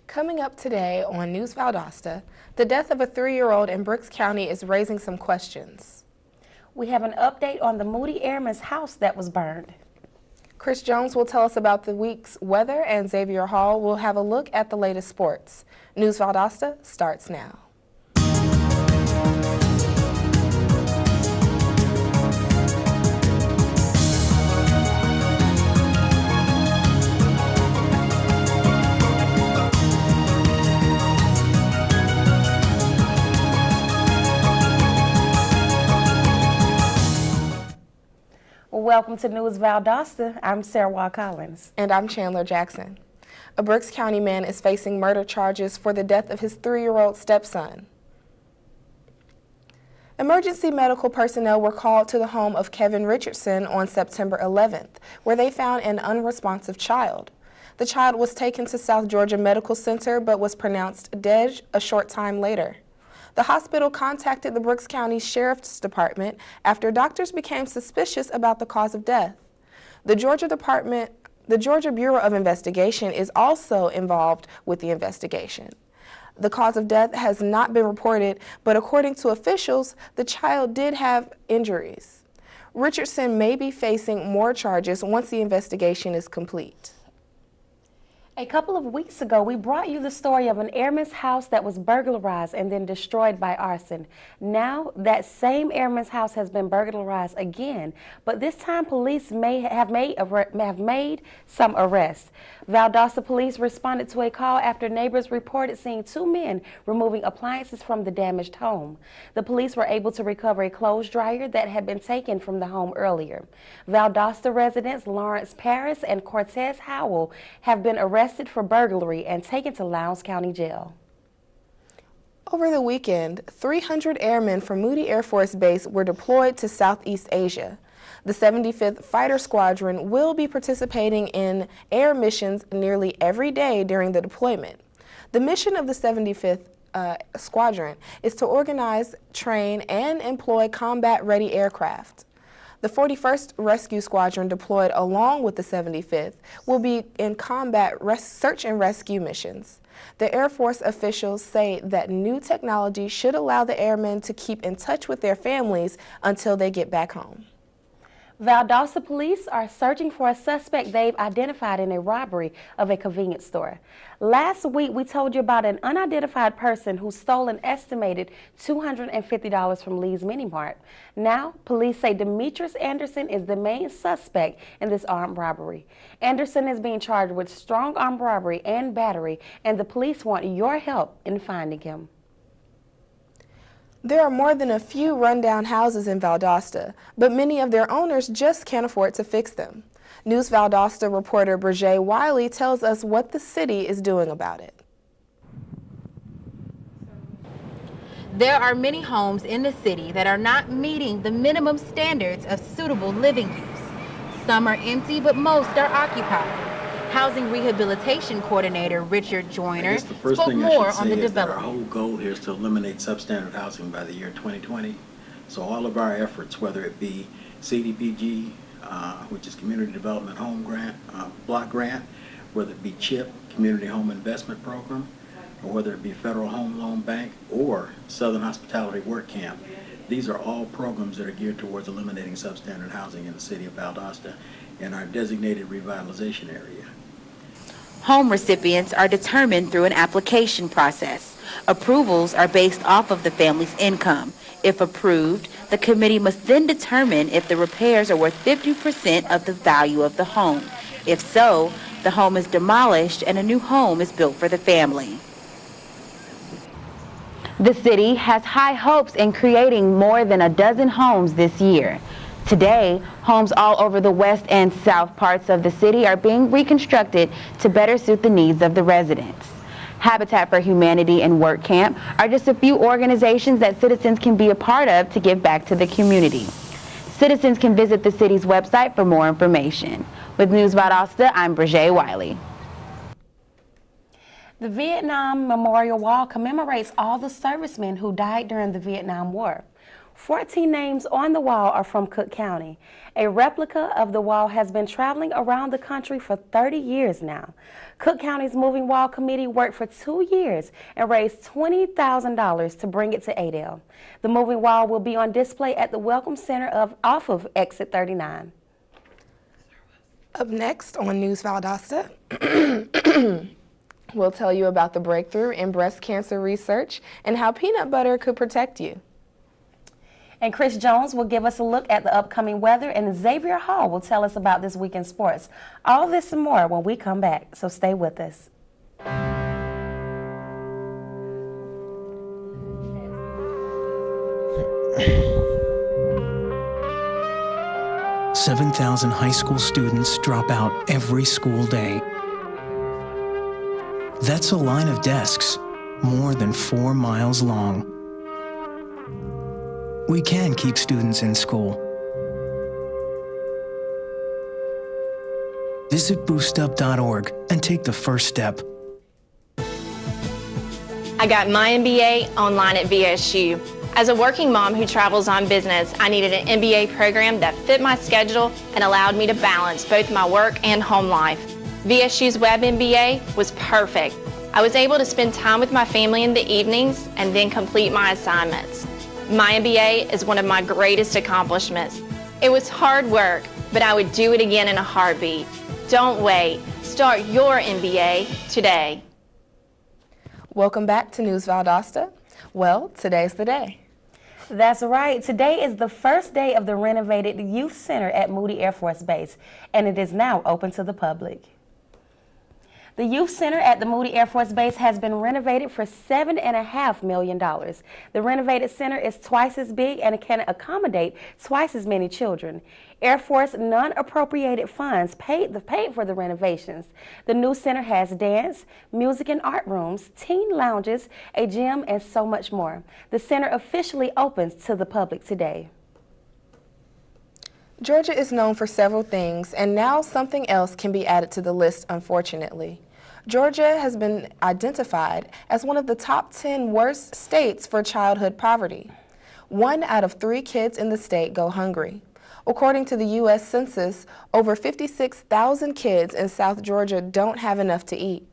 Coming up today on News Valdosta, the death of a 3-year-old in Brooks County is raising some questions. We have an update on the Moody Airman's house that was burned. Chris Jones will tell us about the week's weather, and Xavier Hall will have a look at the latest sports. News Valdosta starts now. Welcome to News Valdosta. I'm Sarah Collins. And I'm Chandler Jackson. A Brooks County man is facing murder charges for the death of his 3-year-old stepson. Emergency medical personnel were called to the home of Kevin Richardson on September 11th, where they found an unresponsive child. The child was taken to South Georgia Medical Center but was pronounced dead a short time later. The hospital contacted the Brooks County Sheriff's Department after doctors became suspicious about the cause of death. The Georgia Bureau of Investigation is also involved with the investigation. The cause of death has not been reported, but according to officials, the child did have injuries. Richardson may be facing more charges once the investigation is complete. A couple of weeks ago, we brought you the story of an airman's house that was burglarized and then destroyed by arson. Now, that same airman's house has been burglarized again, but this time police may have made some arrests. Valdosta police responded to a call after neighbors reported seeing 2 men removing appliances from the damaged home. The police were able to recover a clothes dryer that had been taken from the home earlier. Valdosta residents Lawrence Paris and Cortez Howell have been arrested for burglary and taken to Lowndes County Jail. Over the weekend, 300 airmen from Moody Air Force Base were deployed to Southeast Asia. The 75th Fighter Squadron will be participating in air missions nearly every day during the deployment. The mission of the 75th Squadron is to organize, train, and employ combat-ready aircraft. The 41st Rescue Squadron, deployed along with the 75th, will be in combat search and rescue missions. The Air Force officials say that new technology should allow the airmen to keep in touch with their families until they get back home. Valdosta police are searching for a suspect they've identified in a robbery of a convenience store. Last week, we told you about an unidentified person who stole an estimated $250 from Lee's Mini Mart. Now, police say Demetrius Anderson is the main suspect in this armed robbery. Anderson is being charged with strong armed robbery and battery, and the police want your help in finding him. There are more than a few rundown houses in Valdosta, but many of their owners just can't afford to fix them. News Valdosta reporter Brigette Wiley tells us what the city is doing about it. There are many homes in the city that are not meeting the minimum standards of suitable living use. Some are empty, but most are occupied. Housing Rehabilitation Coordinator Richard Joyner spoke more on the development. Our whole goal here is to eliminate substandard housing by the year 2020. So all of our efforts, whether it be CDBG, which is Community Development Home Grant, Block Grant, whether it be CHIP, Community Home Investment Program, or whether it be Federal Home Loan Bank or Southern Hospitality Work Camp, these are all programs that are geared towards eliminating substandard housing in the city of Valdosta in our designated revitalization area. Home recipients are determined through an application process. Approvals are based off of the family's income. If approved, the committee must then determine if the repairs are worth 50% of the value of the home. If so, the home is demolished and a new home is built for the family. The city has high hopes in creating more than a dozen homes this year. Today, homes all over the west and south parts of the city are being reconstructed to better suit the needs of the residents. Habitat for Humanity and Work Camp are just a few organizations that citizens can be a part of to give back to the community. Citizens can visit the city's website for more information. With News Valdosta, I'm Brigette Wiley. The Vietnam Memorial Wall commemorates all the servicemen who died during the Vietnam War. 14 names on the wall are from Cook County. A replica of the wall has been traveling around the country for 30 years now. Cook County's Moving Wall Committee worked for 2 years and raised $20,000 to bring it to Adel. The moving wall will be on display at the Welcome Center off of Exit 39. Up next on News Valdosta, we'll tell you about the breakthrough in breast cancer research and how peanut butter could protect you. And Chris Jones will give us a look at the upcoming weather, and Xavier Hall will tell us about this week in sports. All this and more when we come back, so stay with us. 7,000 high school students drop out every school day. That's a line of desks more than 4 miles long. We can keep students in school. Visit boostup.org and take the first step. I got my MBA online at VSU. As a working mom who travels on business, I needed an MBA program that fit my schedule and allowed me to balance both my work and home life. VSU's Web MBA was perfect. I was able to spend time with my family in the evenings and then complete my assignments. My MBA is one of my greatest accomplishments. It was hard work, but I would do it again in a heartbeat. Don't wait. Start your MBA today. Welcome back to News Valdosta. Well, today's the day. That's right. Today is the first day of the renovated Youth Center at Moody Air Force Base, and it is now open to the public. The Youth Center at the Moody Air Force Base has been renovated for $7.5 million. The renovated center is twice as big and can accommodate twice as many children. Air Force non-appropriated funds paid for the renovations. The new center has dance, music and art rooms, teen lounges, a gym, and so much more. The center officially opens to the public today. Georgia is known for several things, and now something else can be added to the list, unfortunately. Georgia has been identified as one of the top 10 worst states for childhood poverty. 1 out of 3 kids in the state go hungry. According to the U.S. Census, over 56,000 kids in South Georgia don't have enough to eat.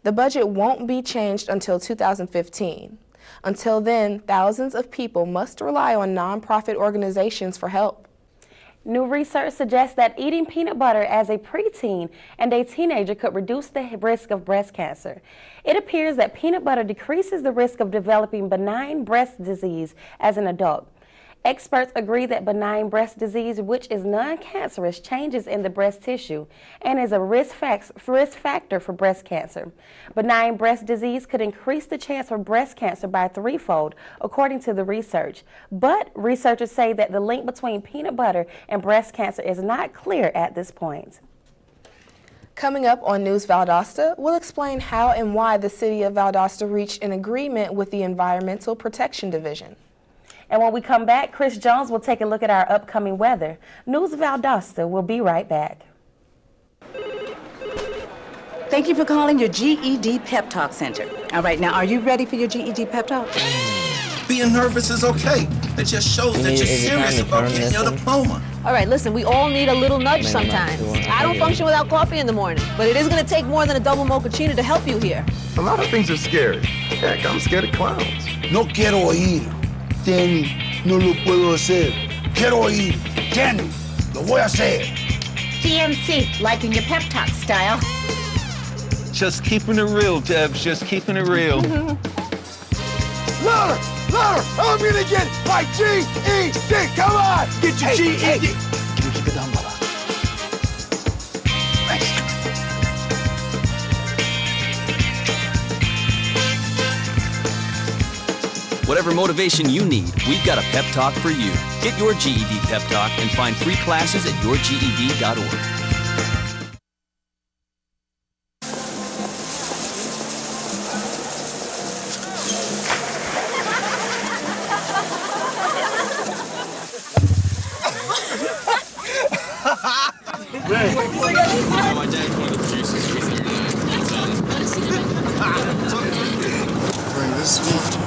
The budget won't be changed until 2015. Until then, thousands of people must rely on nonprofit organizations for help. New research suggests that eating peanut butter as a preteen and a teenager could reduce the risk of breast cancer. It appears that peanut butter decreases the risk of developing benign breast disease as an adult. Experts agree that benign breast disease, which is non-cancerous, changes in the breast tissue and is a risk factor for breast cancer. Benign breast disease could increase the chance for breast cancer by 3-fold, according to the research. But researchers say that the link between peanut butter and breast cancer is not clear at this point. Coming up on News Valdosta, we'll explain how and why the city of Valdosta reached an agreement with the Environmental Protection Division. And when we come back, Chris Jones will take a look at our upcoming weather. News Valdosta will be right back. Thank you for calling your GED Pep Talk Center. All right, now, are you ready for your GED Pep Talk? Being nervous is okay. It just shows that you're serious about getting your diploma. All right, listen, we all need a little nudge sometimes. I don't function without coffee in the morning, but it is going to take more than a double mochaccino to help you here. A lot of things are scary. Heck, I'm scared of clowns. No quiero ir. Danny, no lo puedo hacer. Quiero ir. Danny, lo voy a hacer. DMC, liking your pep talk style. Just keeping it real, Debs. Just keeping it real. Louder! Louder! I'm gonna get my GED! Come on! Get your GED! Keep it down, brother. Thanks. Whatever motivation you need, we've got a pep talk for you. Get your GED pep talk and find free classes at yourged.org. My dad's one of the producers. Bring this one.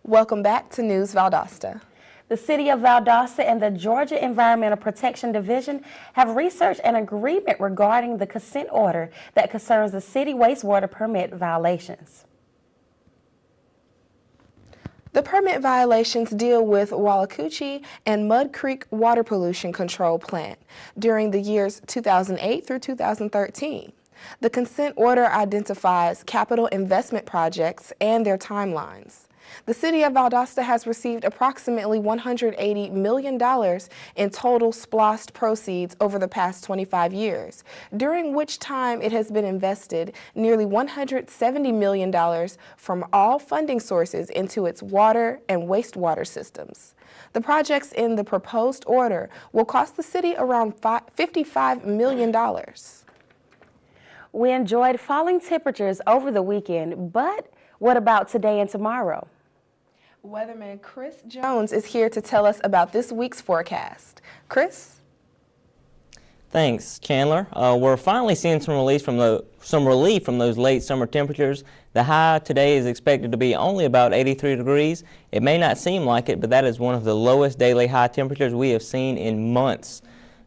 Welcome back to News Valdosta. The City of Valdosta and the Georgia Environmental Protection Division have researched an agreement regarding the consent order that concerns the city wastewater permit violations. The permit violations deal with Wallakuchi and Mud Creek Water Pollution Control Plant during the years 2008 through 2013. The consent order identifies capital investment projects and their timelines. The City of Valdosta has received approximately $180 million in total SPLOST proceeds over the past 25 years, during which time it has been invested nearly $170 million from all funding sources into its water and wastewater systems. The projects in the proposed order will cost the city around $55 million. We enjoyed falling temperatures over the weekend, but what about today and tomorrow? Weatherman Chris Jones is here to tell us about this week's forecast. Chris? Thanks, Chandler. We're finally seeing some relief from those late summer temperatures. The high today is expected to be only about 83 degrees. It may not seem like it, but that is one of the lowest daily high temperatures we have seen in months.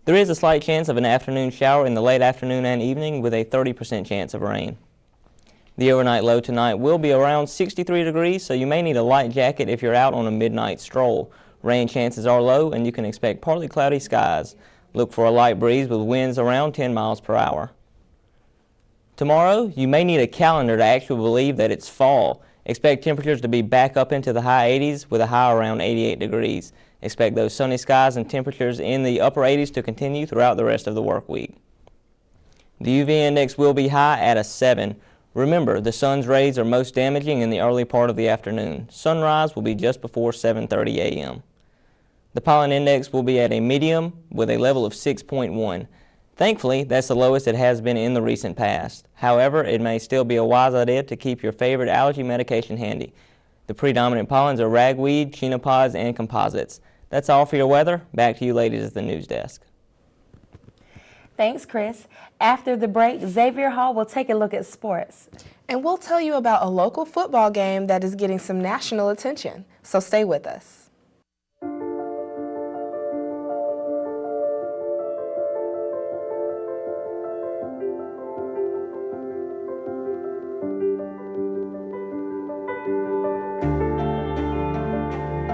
There is a slight chance of an afternoon shower in the late afternoon and evening with a 30% chance of rain. The overnight low tonight will be around 63 degrees, so you may need a light jacket if you're out on a midnight stroll. Rain chances are low, and you can expect partly cloudy skies. Look for a light breeze with winds around 10 miles per hour. Tomorrow, you may need a calendar to actually believe that it's fall. Expect temperatures to be back up into the high 80s with a high around 88 degrees. Expect those sunny skies and temperatures in the upper 80s to continue throughout the rest of the work week. The UV index will be high at a 7. Remember, the sun's rays are most damaging in the early part of the afternoon. Sunrise will be just before 7:30 a.m. The pollen index will be at a medium with a level of 6.1. Thankfully, that's the lowest it has been in the recent past. However, it may still be a wise idea to keep your favorite allergy medication handy. The predominant pollens are ragweed, chenopause, and composites. That's all for your weather. Back to you ladies at the news desk. Thanks, Chris. After the break, Xavier Hall will take a look at sports. And we'll tell you about a local football game that is getting some national attention. So stay with us.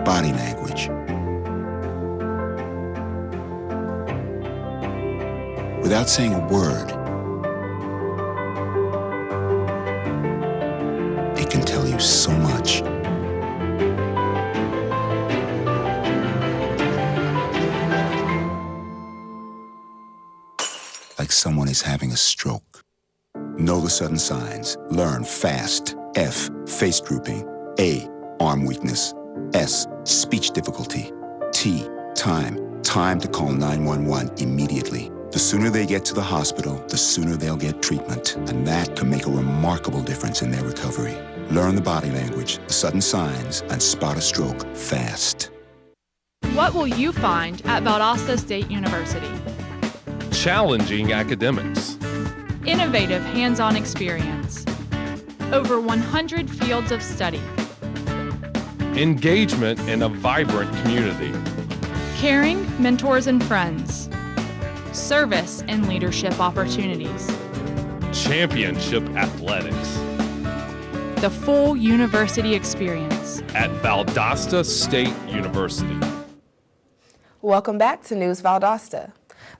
Body language. Without saying a word, it can tell you so much. Like someone is having a stroke. Know the sudden signs. Learn fast. F, face drooping. A, arm weakness. S, speech difficulty. T, time. Time to call 911 immediately. The sooner they get to the hospital, the sooner they'll get treatment, and that can make a remarkable difference in their recovery. Learn the body language, the sudden signs, and spot a stroke fast. What will you find at Valdosta State University? Challenging academics. Innovative hands-on experience. Over 100 fields of study. Engagement in a vibrant community. Caring mentors and friends. Service and leadership opportunities. Championship athletics. The full university experience. At Valdosta State University. Welcome back to News Valdosta.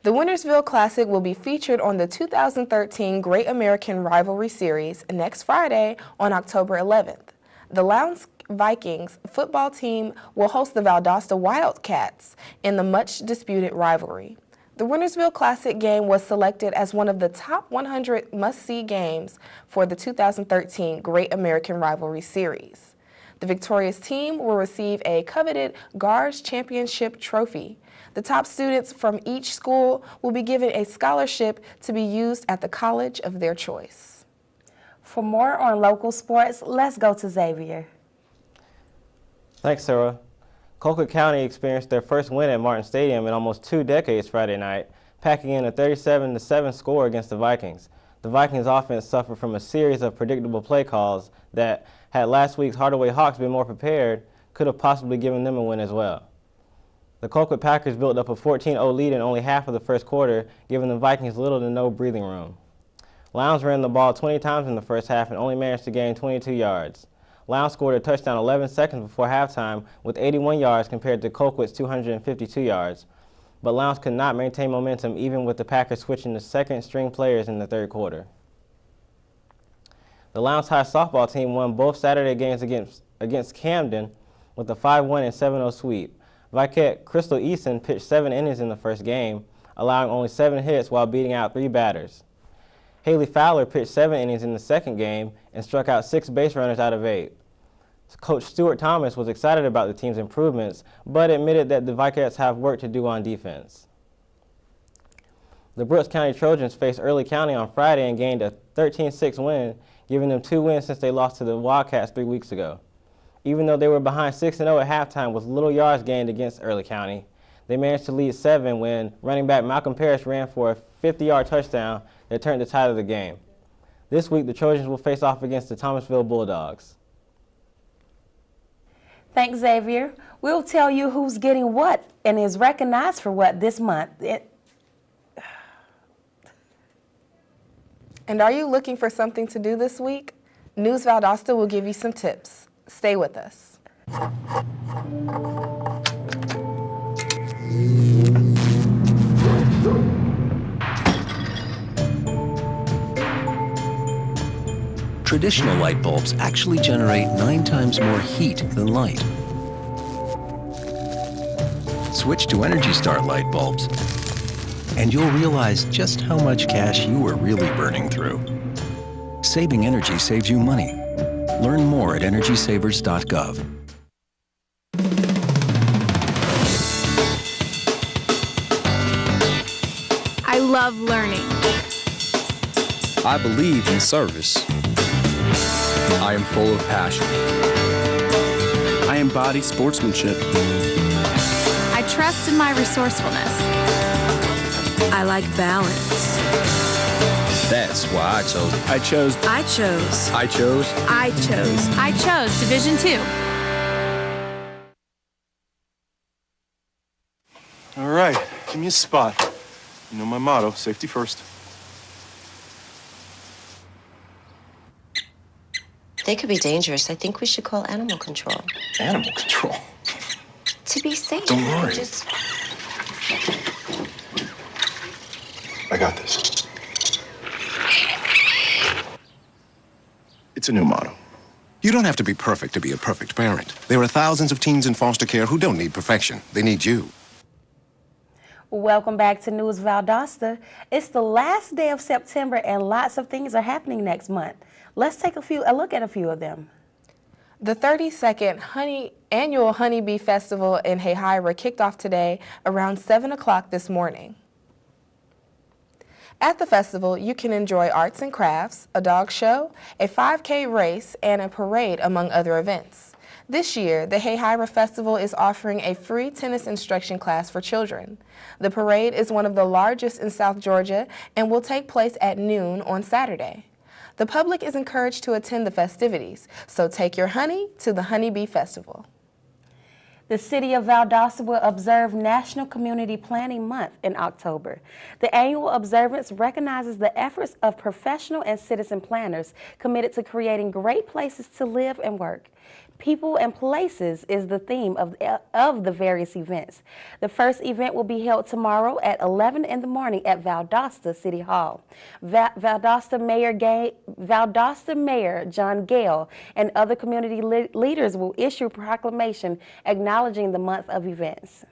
The Wintersville Classic will be featured on the 2013 Great American Rivalry Series next Friday on October 11th. The Lowndes Vikings football team will host the Valdosta Wildcats in the much-disputed rivalry. The Wintersville Classic game was selected as one of the top 100 must-see games for the 2013 Great American Rivalry Series. The victorious team will receive a coveted GARS Championship trophy. The top students from each school will be given a scholarship to be used at the college of their choice. For more on local sports, let's go to Xavier. Thanks, Sarah. Colquitt County experienced their first win at Martin Stadium in almost 2 decades Friday night, packing in a 37-7 score against the Vikings. The Vikings offense suffered from a series of predictable play calls that, had last week's Hardaway Hawks been more prepared, could have possibly given them a win as well. The Colquitt Packers built up a 14-0 lead in only half of the first quarter, giving the Vikings little to no breathing room. Lowndes ran the ball 20 times in the first half and only managed to gain 22 yards. Lowndes scored a touchdown 11 seconds before halftime with 81 yards compared to Colquitt's 252 yards. But Lowndes could not maintain momentum even with the Packers switching to second-string players in the third quarter. The Lowndes High softball team won both Saturday games against Camden with a 5-1 and 7-0 sweep. Viquette Crystal Easton pitched 7 innings in the first game, allowing only 7 hits while beating out 3 batters. Haley Fowler pitched 7 innings in the second game and struck out 6 base runners out of 8. Coach Stuart Thomas was excited about the team's improvements, but admitted that the Viquettes have work to do on defense. The Brooks County Trojans faced Early County on Friday and gained a 13-6 win, giving them 2 wins since they lost to the Wildcats 3 weeks ago. Even though they were behind 6-0 at halftime with little yards gained against Early County, they managed to lead 7 when running back Malcolm Parrish ran for a 50-yard touchdown that turned the tide of the game. This week, the Trojans will face off against the Thomasville Bulldogs. Thanks, Xavier. We'll tell you who's getting what and is recognized for what this month. And are you looking for something to do this week? News Valdosta will give you some tips. Stay with us. Traditional light bulbs actually generate 9 times more heat than light. Switch to Energy Star light bulbs, and you'll realize just how much cash you were really burning through. Saving energy saves you money. Learn more at EnergySavers.gov. I love learning. I believe in service. I am full of passion. I embody sportsmanship. I trust in my resourcefulness. I like balance. That's why I chose Division 2. All right, give me a spot. You know my motto, safety first. They could be dangerous. I think we should call animal control. Animal control? To be safe. Don't worry. I got this. It's a new motto. You don't have to be perfect to be a perfect parent. There are thousands of teens in foster care who don't need perfection. They need you. Welcome back to News Valdosta. It's the last day of September and lots of things are happening next month. Let's take a look at a few of them. The 32nd Annual Honeybee Festival in Hayhira kicked off today around 7 o'clock this morning. At the festival, you can enjoy arts and crafts, a dog show, a 5K race, and a parade, among other events. This year, the Hayhira Festival is offering a free tennis instruction class for children. The parade is one of the largest in South Georgia and will take place at noon on Saturday. The public is encouraged to attend the festivities, so take your honey to the Honeybee Festival. The City of Valdosta will observe National Community Planning Month in October. The annual observance recognizes the efforts of professional and citizen planners committed to creating great places to live and work. People and places is the theme of the various events. The first event will be held tomorrow at 11 in the morning at Valdosta City Hall. Valdosta Mayor John Gale and other community leaders will issue a proclamation acknowledging the month of events.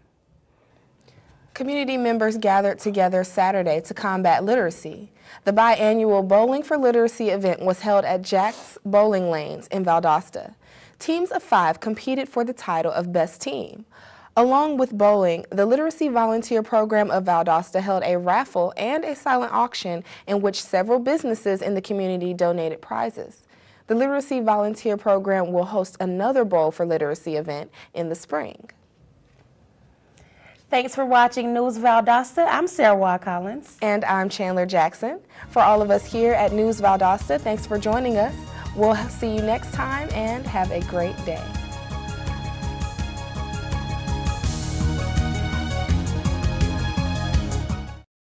Community members gathered together Saturday to combat literacy. The biannual Bowling for Literacy event was held at Jack's Bowling Lanes in Valdosta. Teams of 5 competed for the title of Best Team. Along with bowling, the Literacy Volunteer Program of Valdosta held a raffle and a silent auction in which several businesses in the community donated prizes. The Literacy Volunteer Program will host another Bowl for Literacy event in the spring. Thanks for watching News Valdosta. I'm Sarah Waugh Collins. And I'm Chandler Jackson. For all of us here at News Valdosta, thanks for joining us. We'll see you next time and have a great day.